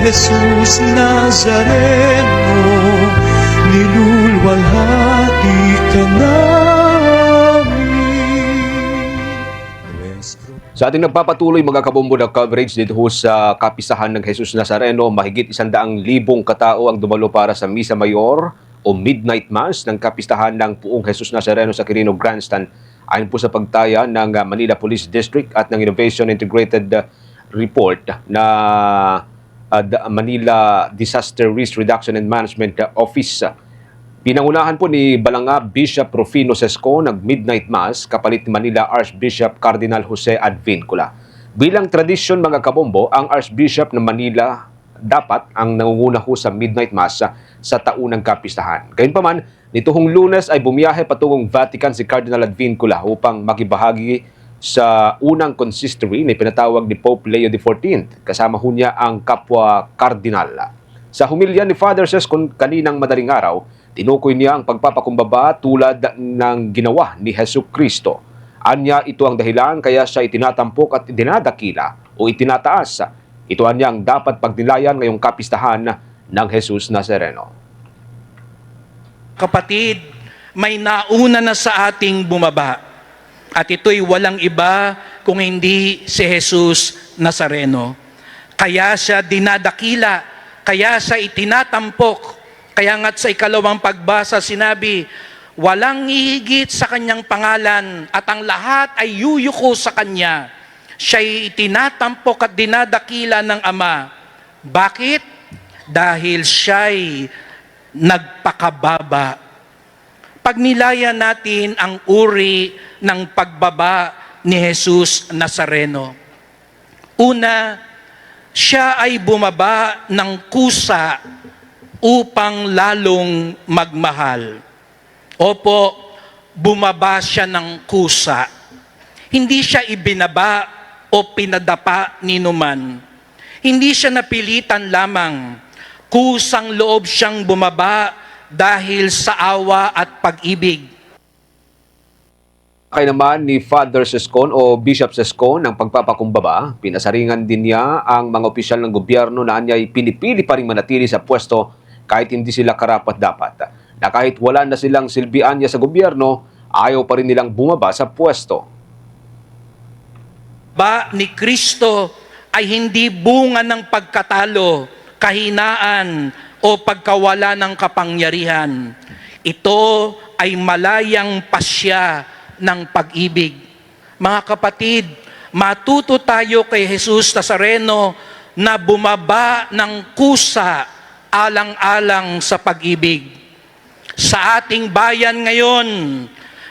Jesus Nazareno, nilulwalhati ka namin. Sa ating nagpapatuloy mga kabombo na coverage dito sa kapistahan ng Jesus Nazareno, mahigit 100,000 katao ang dumalo para sa Misa Mayor o Midnight Mass ng kapistahan ng Puong Jesus Nazareno sa Quirino Grandstand. Ayon po sa pagtaya ng Manila Police District at ng Innovation Integrated Report na Manila Disaster Risk Reduction and Management Office. Pinangunahan po ni Balanga Bishop Rufino Sesco ng Midnight Mass kapalit ni Manila Archbishop Cardinal Jose Advincula. Bilang tradisyon mga kabombo, ang Archbishop ng Manila dapat ang nangunguna ho sa Midnight Mass sa taunang kapistahan. Gayunpaman, nitong Lunes ay bumiyahe patungong Vatican si Cardinal Advincula upang makibahagi sa unang consistory na pinatawag ni Pope Leo XIV. Kasama ho niya ang kapwa kardinal. Sa humilya ni Father Sesco kaninang madaling araw, tinukoy niya ang pagpapakumbaba tulad ng ginawa ni Jesucristo. Anya ito ang dahilan kaya siya itinatampok at dinadakila o itinataas. Ito anya ang dapat pagnilayan ngayong kapistahan ng Jesus Nazareno. Kapatid, may nauna na sa ating bumaba. At ito'y walang iba kung hindi si Jesus Nazareno. Kaya siya dinadakila, kaya siya itinatampok. Kaya nga't sa ikalawang pagbasa sinabi, walang hihigit sa kanyang pangalan at ang lahat ay yuyuko sa kanya. Siya'y itinatampok at dinadakila ng Ama. Bakit? Dahil siya'y nagpakababa. Pagnilayan natin ang uri ng pagbaba ni Jesus Nazareno. Una, siya ay bumaba ng kusa upang lalong magmahal. Opo, bumaba siya ng kusa. Hindi siya ibinaba o pinadapa ni numan. Hindi siya napilitan lamang. Kusang loob siyang bumaba dahil sa awa at pag-ibig. Kaya naman ni Father Sescon o Bishop Sescon ng pagpapakumbaba, pinasaringan din niya ang mga opisyal ng gobyerno na anya'y pinipili pa rin manatili sa pwesto kahit hindi sila karapat-dapat. Na kahit wala na silang silbian niya sa gobyerno, ayaw pa rin nilang bumaba sa pwesto. Ba ni Kristo ay hindi bunga ng pagkatalo, kahinaan, o pagkawala ng kapangyarihan. Ito ay malayang pasya ng pag-ibig. Mga kapatid, matuto tayo kay Jesus Nazareno na bumaba ng kusa alang-alang sa pag-ibig. Sa ating bayan ngayon,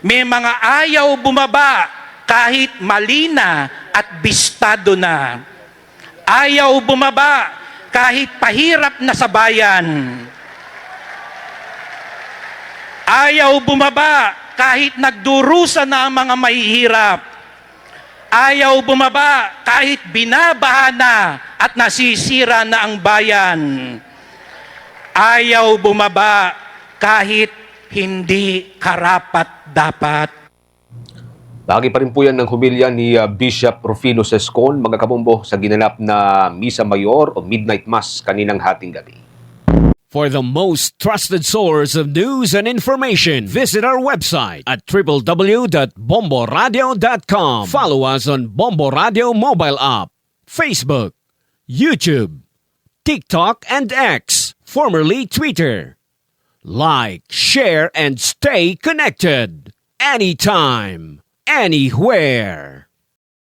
may mga ayaw bumaba kahit malina at bistado na. Ayaw bumaba kahit pahirap na sa bayan. Ayaw bumaba kahit nagdurusa na ang mga mahihirap. Ayaw bumaba kahit binabaha na at nasisira na ang bayan. Ayaw bumaba kahit hindi karapat-dapat. Lagi pa rin po yan ng humilya ni Bishop Rufino Sescon, mga kabombo, sa ginanap na Misa Mayor o Midnight Mass kaninang hating gabi. For the most trusted source of news and information, visit our website at www.bomboradio.com. Follow us on Bombo Radio mobile app, Facebook, YouTube, TikTok, and X, formerly Twitter. Like, share, and stay connected. Anytime, anywhere.